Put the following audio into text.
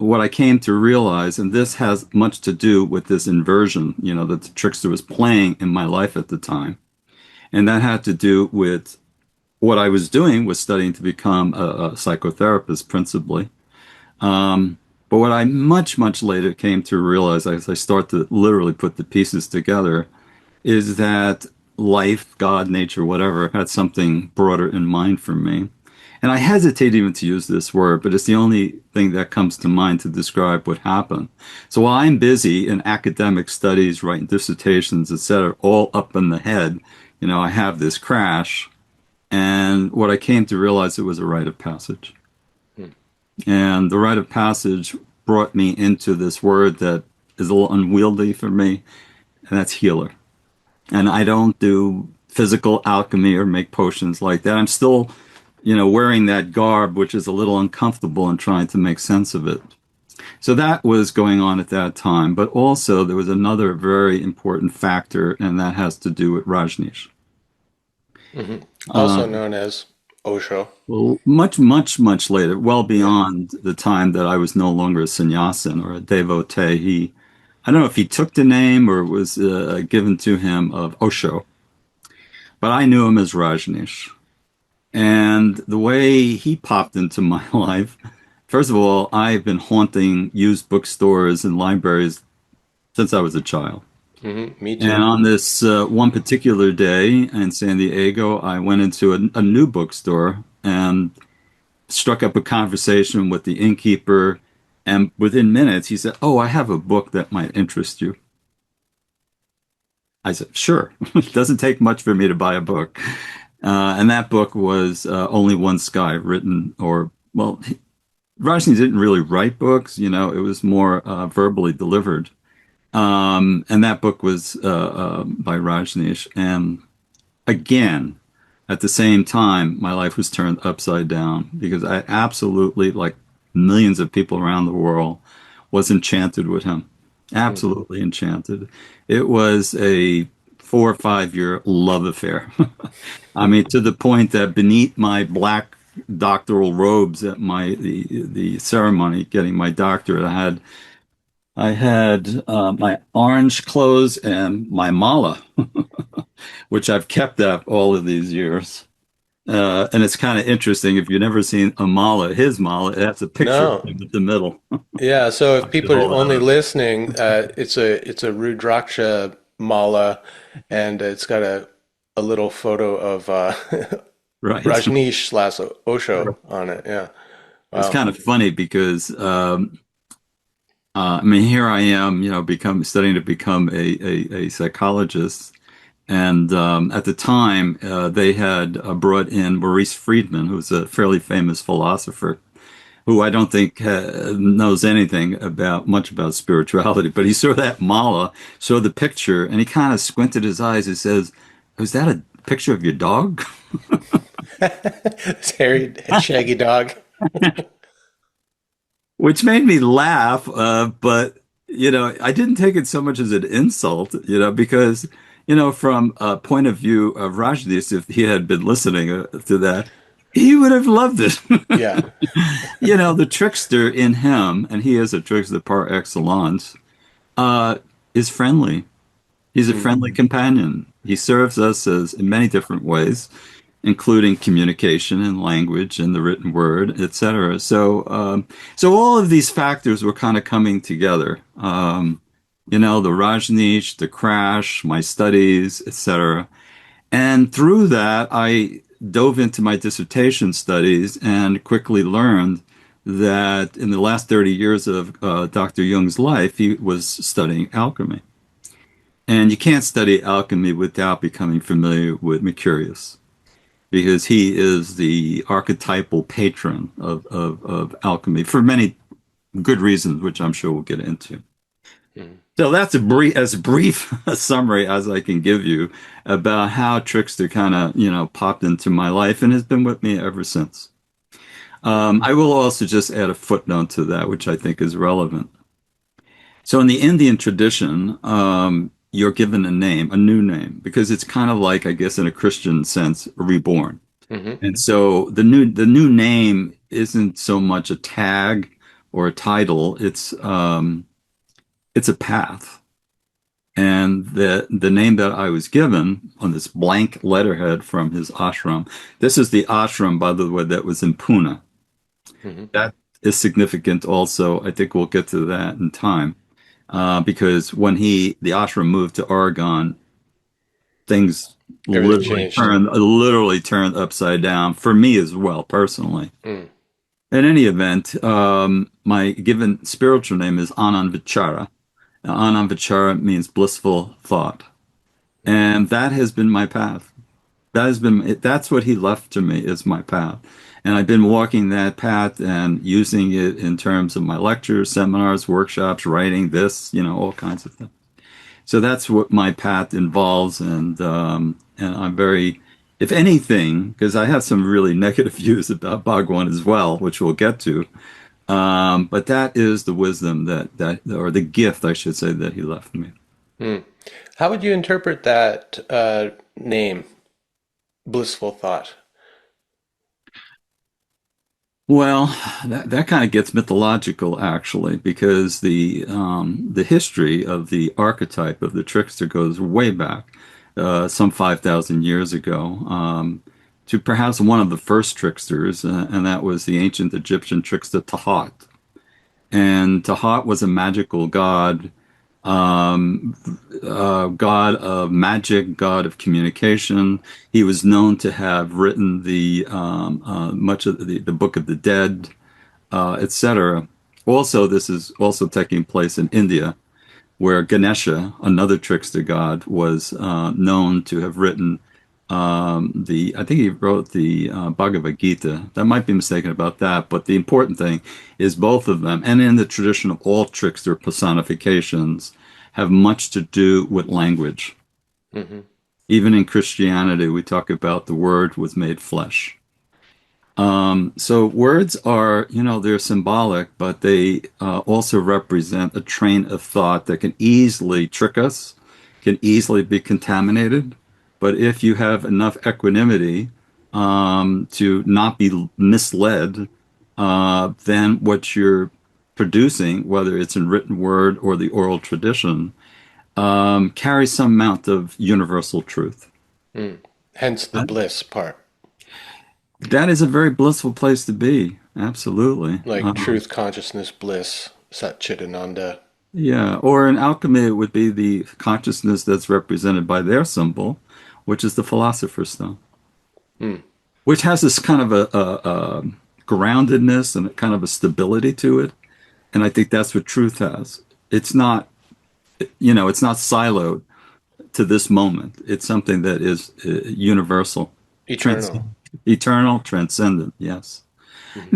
what I came to realize, and this has much to do with this inversion, that the trickster was playing in my life at the time. And that had to do with what I was doing was studying to become a psychotherapist principally. But what I much, much later came to realize as I start to literally put the pieces together is that life, God, nature, whatever, had something broader in mind for me. And I hesitate even to use this word, but it's the only thing that comes to mind to describe what happened. So while I'm busy in academic studies, writing dissertations, etc., all up in the head, I have this crash. And what I came to realize it was a rite of passage. Hmm. And the rite of passage brought me into this word that is a little unwieldy for me, and that's healer. And I don't do physical alchemy or make potions like that. I'm still, wearing that garb, which is a little uncomfortable and trying to make sense of it. So that was going on at that time. But also there was another very important factor, and that has to do with Rajneesh. Hmm. Uh, Also known as Osho. well, much, much, much later, well Yeah. beyond the time that I was no longer a sannyasin or a devotee, I don't know if he took the name or it was given to him of Osho, but I knew him as Rajneesh. And the way he popped into my life, first of all, I've been haunting used bookstores and libraries since I was a child. Me And too. on this one particular day in San Diego, I went into a new bookstore and struck up a conversation with the innkeeper. And within minutes, he said, "Oh, I have a book that might interest you." I said, "Sure." It doesn't take much for me to buy a book. And that book was Only One Sky, written, or, well, Rajni didn't really write books, it was more verbally delivered. And that book was by Rajneesh. And again, at the same time, my life was turned upside down because I absolutely, like millions of people around the world, was enchanted with him. Hmm. Absolutely enchanted. It was a 4 or 5 year love affair. I mean, to the point that beneath my black doctoral robes at the ceremony getting my doctorate, I had my orange clothes and my mala, which I've kept up all of these years. And it's kind of interesting if you've never seen a mala, his mala, that's a picture of No. him at the middle. Yeah, so I if should people are hold that only up. listening, it's a Rudraksha mala, and it's got a little photo of Right. Rajneesh slash Osho on it. Yeah. It's Wow. kind of funny because I mean, here I am, become studying to become a psychologist. And at the time, they had brought in Maurice Friedman, who's a fairly famous philosopher, who I don't think knows anything about much about spirituality. But he saw that mala, saw the picture, and he kind of squinted his eyes and says, "Was that a picture of your dog?" It's hairy, shaggy dog. Which made me laugh. But, I didn't take it so much as an insult, because, from a point of view of Rajneesh, if he had been listening to that, he would have loved it. Yeah. The trickster in him, and he is a trickster par excellence, uh, is friendly. He's a Mm. friendly companion. He serves us as in many different ways, including communication and language and the written word, etc. So all of these factors were kind of coming together. The Rajneesh, the crash, my studies, etc. And through that, I dove into my dissertation studies and quickly learned that in the last 30 years of Dr. Jung's life, he was studying alchemy. And you can't study alchemy without becoming familiar with Mercurius because he is the archetypal patron of alchemy for many good reasons, which I'm sure we'll get into. Mm. So that's as brief a summary as I can give you about how Trickster kind of, popped into my life and has been with me ever since. I will also just add a footnote to that, which I think is relevant. So in the Indian tradition, you're given a name, a new name, because it's kind of like, I guess, in a Christian sense, reborn. Hmm. And so the new name isn't so much a tag, or a title. It's a path. And the name that I was given on this blank letterhead from his ashram, this is the ashram, by the way, that was in Pune. Hmm. That is significant also. I think we'll get to that in time. Because when the ashram moved to Oregon, things Everything changed. literally turned upside down for me as well, personally. Mm. In any event, my given spiritual name is Anand Vichara. Now, Anand Vichara means blissful thought. And that has been my path. That's what he left to me is my path. And I've been walking that path and using it in terms of my lectures, seminars, workshops, writing this, all kinds of things. So that's what my path involves. And I'm very, if anything, because I have some really negative views about Bhagwan as well, which we'll get to. But that is the wisdom or the gift, I should say, that he left me. Mm. How would you interpret that name, blissful thought? Well, that kind of gets mythological actually, because the history of the archetype of the trickster goes way back, some 5,000 years ago, to perhaps one of the first tricksters, and that was the ancient Egyptian trickster Tahat. And Tahat was a magical god, um, god of magic, god of communication. He was known to have written much of the Book of the Dead, etc. Also, this is also taking place in India, where Ganesha, another trickster god, was known to have written I think he wrote the Bhagavad Gita. That might be mistaken about that, but the important thing is both of them, and in the tradition of all trickster personifications, have much to do with language. Hmm. Even in Christianity, we talk about the word was made flesh. So words are, they're symbolic, but they also represent a train of thought that can easily trick us, can easily be contaminated. But if you have enough equanimity to not be misled, then what you're producing, whether it's in written word or the oral tradition, carries some amount of universal truth. Mm. Hence the bliss part, That is a very blissful place to be. Absolutely. like truth, consciousness, bliss, Sat Chitananda. Yeah. Or in alchemy, it would be the consciousness that's represented by their symbol, which is the philosopher's stone, Mm. which has this kind of a groundedness and a kind of a stability to it. And I think that's what truth has. It's not, it's not siloed to this moment. It's something that is universal, trans Eternal. eternal, transcendent. Yes. Mhm.